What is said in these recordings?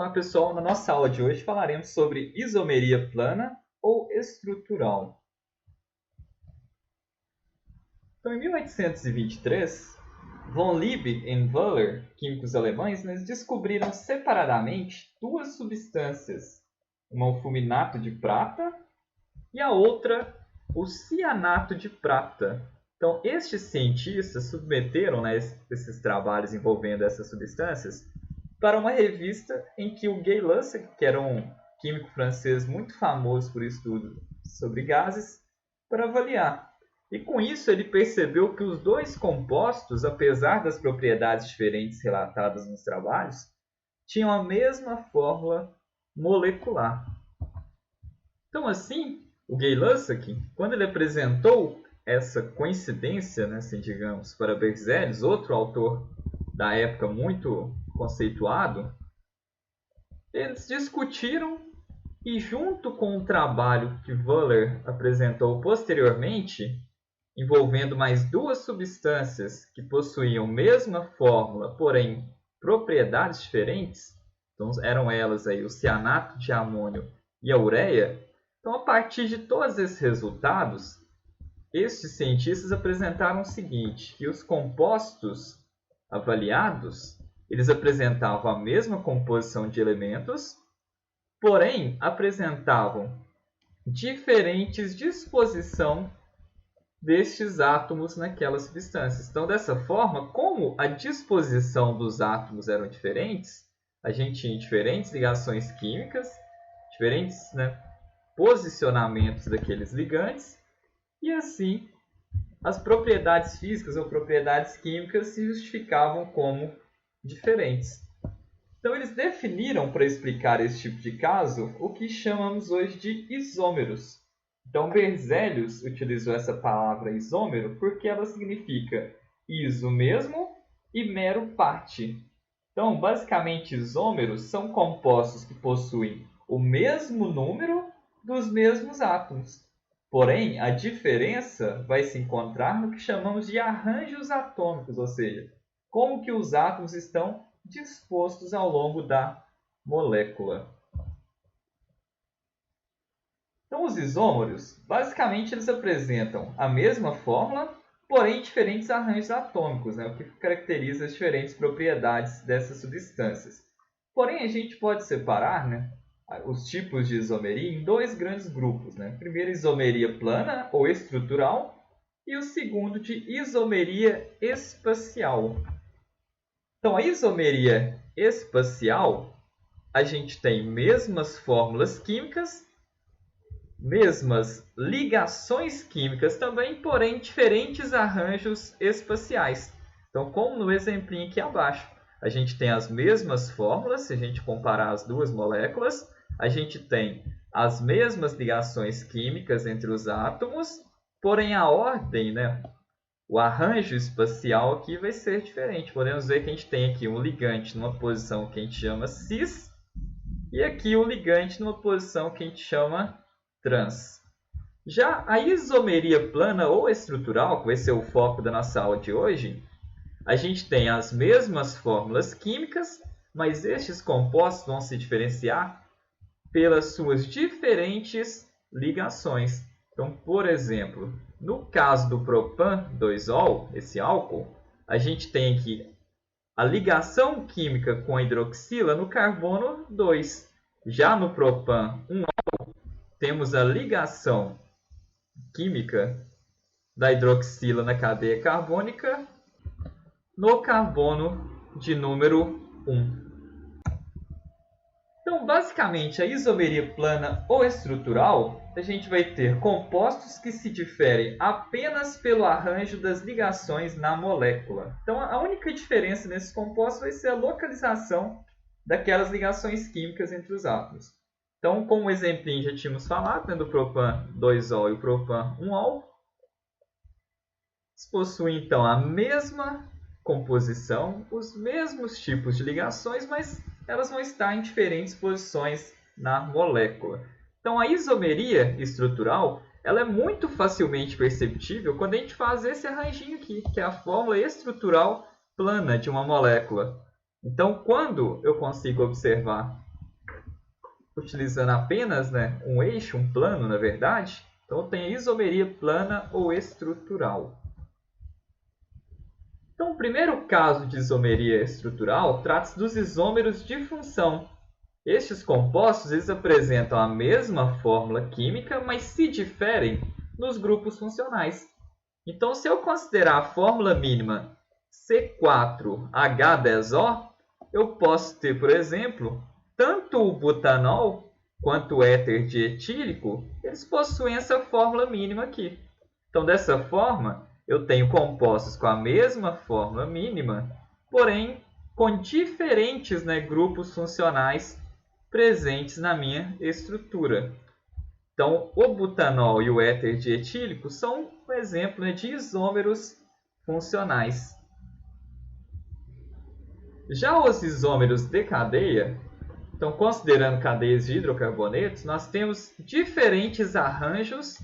Olá pessoal, na nossa aula de hoje falaremos sobre isomeria plana ou estrutural. Então, em 1823, von Liebig e Wöhler, químicos alemães, descobriram separadamente duas substâncias, uma o fulminato de prata e a outra o cianato de prata. Então, estes cientistas submeteram esses trabalhos envolvendo essas substâncias para uma revista em que o Gay Lussac, que era um químico francês muito famoso por estudo sobre gases, para avaliar. E com isso ele percebeu que os dois compostos, apesar das propriedades diferentes relatadas nos trabalhos, tinham a mesma fórmula molecular. Então assim, o Gay Lussac, quando ele apresentou essa coincidência, assim, digamos, para Berzelius, outro autor da época muito conceituado, eles discutiram e, junto com o trabalho que Wöhler apresentou posteriormente, envolvendo mais duas substâncias que possuíam a mesma fórmula, porém propriedades diferentes, então eram elas aí o cianato de amônio e a ureia. Então, a partir de todos esses resultados, estes cientistas apresentaram o seguinte, que os compostos avaliados, eles apresentavam a mesma composição de elementos, porém apresentavam diferentes disposição destes átomos naquelas substâncias. Então, dessa forma, como a disposição dos átomos eram diferentes, a gente tinha diferentes ligações químicas, diferentes posicionamentos daqueles ligantes, e assim as propriedades físicas ou propriedades químicas se justificavam como diferentes. Então, eles definiram, para explicar esse tipo de caso, o que chamamos hoje de isômeros. Então, Berzelius utilizou essa palavra isômero porque ela significa iso mesmo e mero parte. Então, basicamente, isômeros são compostos que possuem o mesmo número dos mesmos átomos. Porém, a diferença vai se encontrar no que chamamos de arranjos atômicos, ou seja, como que os átomos estão dispostos ao longo da molécula. Então, os isômeros, basicamente, eles apresentam a mesma fórmula, porém diferentes arranjos atômicos, o que caracteriza as diferentes propriedades dessas substâncias. Porém, a gente pode separar os tipos de isomeria em dois grandes grupos. Primeiro, isomeria plana ou estrutural, e o segundo de isomeria espacial. Então, a isomeria espacial, a gente tem mesmas fórmulas químicas, mesmas ligações químicas também, porém diferentes arranjos espaciais. Então, como no exemplinho aqui abaixo, a gente tem as mesmas fórmulas, se a gente comparar as duas moléculas, a gente tem as mesmas ligações químicas entre os átomos, porém a ordem, o arranjo espacial aqui vai ser diferente. Podemos ver que a gente tem aqui um ligante numa posição que a gente chama cis e aqui um ligante numa posição que a gente chama trans. Já a isomeria plana ou estrutural, que vai ser o foco da nossa aula de hoje, a gente tem as mesmas fórmulas químicas, mas estes compostos vão se diferenciar pelas suas diferentes ligações. Então, por exemplo, no caso do propan-2-ol, esse álcool, a gente tem aqui a ligação química com a hidroxila no carbono 2. Já no propan-1-ol, temos a ligação química da hidroxila na cadeia carbônica no carbono de número 1. Então, basicamente, a isomeria plana ou estrutural, a gente vai ter compostos que se diferem apenas pelo arranjo das ligações na molécula. Então, a única diferença nesses compostos vai ser a localização daquelas ligações químicas entre os átomos. Então, como exemplinho já tínhamos falado, do propan-2-ol e o propan-1-ol, eles possuem, então, a mesma composição, os mesmos tipos de ligações, mas elas vão estar em diferentes posições na molécula. Então, a isomeria estrutural ela é muito facilmente perceptível quando a gente faz esse arranjinho aqui, que é a fórmula estrutural plana de uma molécula. Então, quando eu consigo observar utilizando apenas, né, um eixo, um plano, na verdade. Então, eu tenho a isomeria plana ou estrutural. Então, o primeiro caso de isomeria estrutural trata-se dos isômeros de função. Estes compostos eles apresentam a mesma fórmula química, mas se diferem nos grupos funcionais. Então, se eu considerar a fórmula mínima C4H10O, eu posso ter, por exemplo, tanto o butanol quanto o éter dietílico, eles possuem essa fórmula mínima aqui. Então, dessa forma, eu tenho compostos com a mesma fórmula mínima, porém com diferentes, né, grupos funcionais presentes na minha estrutura. Então, o butanol e o éter dietílico são um exemplo, né, de isômeros funcionais. Já os isômeros de cadeia, então considerando cadeias de hidrocarbonetos, nós temos diferentes arranjos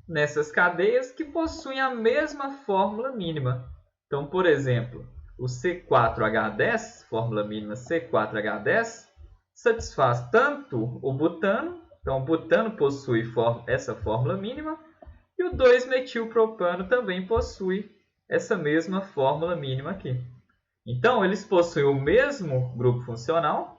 nessas cadeias que possuem a mesma fórmula mínima. Então, por exemplo, o C4H10, fórmula mínima C4H10, satisfaz tanto o butano, então o butano possui essa fórmula mínima, e o 2-metilpropano também possui essa mesma fórmula mínima aqui. Então, eles possuem o mesmo grupo funcional,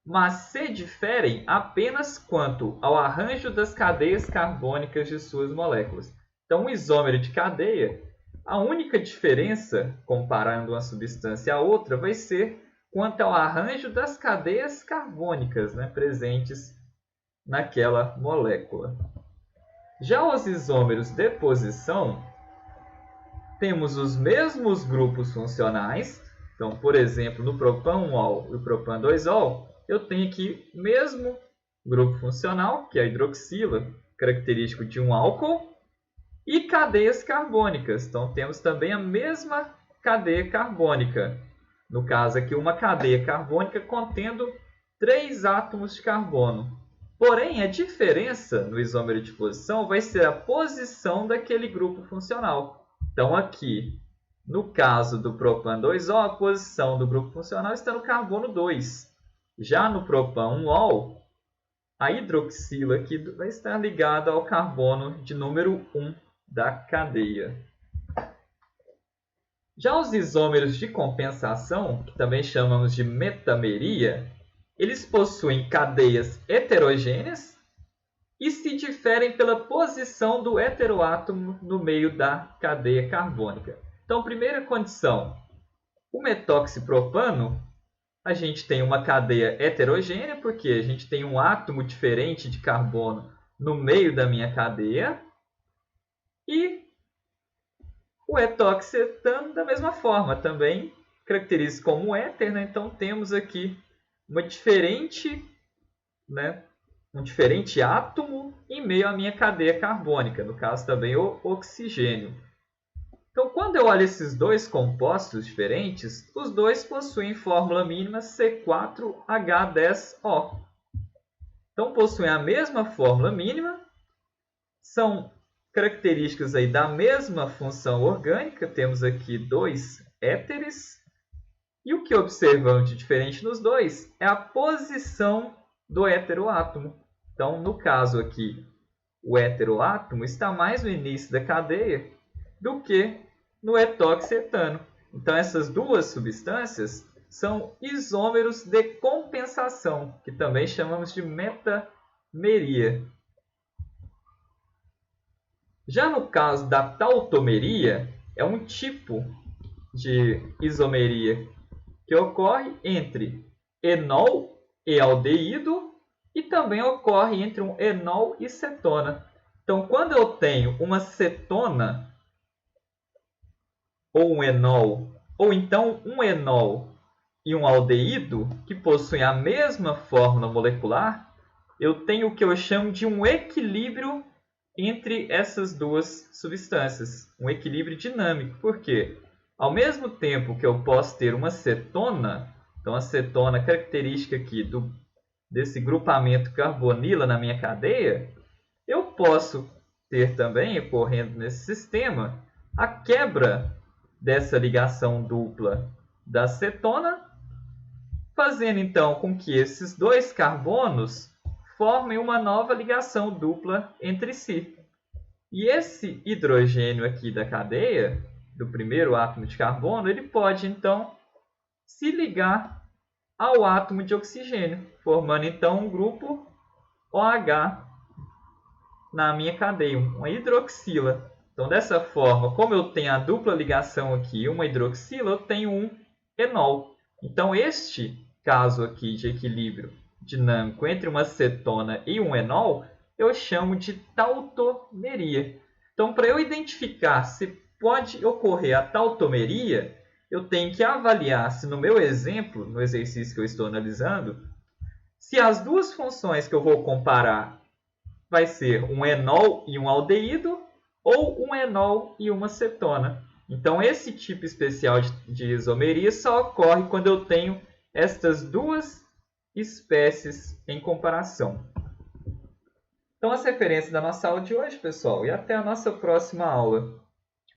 mas se diferem apenas quanto ao arranjo das cadeias carbônicas de suas moléculas. Então, um isômero de cadeia, a única diferença, comparando uma substância a outra, vai ser quanto ao arranjo das cadeias carbônicas, né, presentes naquela molécula. Já os isômeros de posição, temos os mesmos grupos funcionais. Então, por exemplo, no propan-1-ol e o propan-2-ol, eu tenho aqui o mesmo grupo funcional, que é a hidroxila, característico de um álcool, e cadeias carbônicas. Então, temos também a mesma cadeia carbônica. No caso aqui, uma cadeia carbônica contendo 3 átomos de carbono. Porém, a diferença no isômero de posição vai ser a posição daquele grupo funcional. Então, aqui, no caso do propan-2-ol, a posição do grupo funcional está no carbono 2. Já no propan-1-ol, a hidroxila aqui vai estar ligada ao carbono de número 1 da cadeia. Já os isômeros de compensação, que também chamamos de metameria, eles possuem cadeias heterogêneas e se diferem pela posição do heteroátomo no meio da cadeia carbônica. Então, primeira condição, o metoxipropano, a gente tem uma cadeia heterogênea, porque a gente tem um átomo diferente de carbono no meio da minha cadeia. E o etoxetano, da mesma forma, também caracteriza como éter, né? Então, temos aqui um diferente átomo em meio à minha cadeia carbônica, no caso também o oxigênio. Então, quando eu olho esses dois compostos diferentes, os dois possuem fórmula mínima C4H10O. Então, possuem a mesma fórmula mínima, são características aí da mesma função orgânica, temos aqui 2 éteres, e o que observamos de diferente nos dois é a posição do heteroátomo. Então, no caso aqui, o heteroátomo está mais no início da cadeia do que no etoxetano. Então, essas duas substâncias são isômeros de compensação, que também chamamos de metameria. Já no caso da tautomeria, é um tipo de isomeria que ocorre entre enol e aldeído e também ocorre entre um enol e cetona. Então, quando eu tenho uma cetona ou um enol, ou então um enol e um aldeído que possuem a mesma fórmula molecular, eu tenho o que eu chamo de um equilíbrio entre essas duas substâncias, um equilíbrio dinâmico. Por quê? Ao mesmo tempo que eu posso ter uma cetona, então a cetona característica aqui desse grupamento carbonila na minha cadeia, eu posso ter também, ocorrendo nesse sistema, a quebra dessa ligação dupla da cetona, fazendo então com que esses dois carbonos formem uma nova ligação dupla entre si. E esse hidrogênio aqui da cadeia, do primeiro átomo de carbono, ele pode, então, se ligar ao átomo de oxigênio, formando, então, um grupo OH na minha cadeia, uma hidroxila. Então, dessa forma, como eu tenho a dupla ligação aqui, uma hidroxila, eu tenho um enol. Então, este caso aqui de equilíbrio dinâmico entre uma cetona e um enol, eu chamo de tautomeria. Então, para eu identificar se pode ocorrer a tautomeria, eu tenho que avaliar se no meu exemplo, no exercício que eu estou analisando, se as duas funções que eu vou comparar vai ser um enol e um aldeído ou um enol e uma cetona. Então, esse tipo especial de isomeria só ocorre quando eu tenho estas duas espécies em comparação. Então, as referências da nossa aula de hoje, pessoal, e até a nossa próxima aula.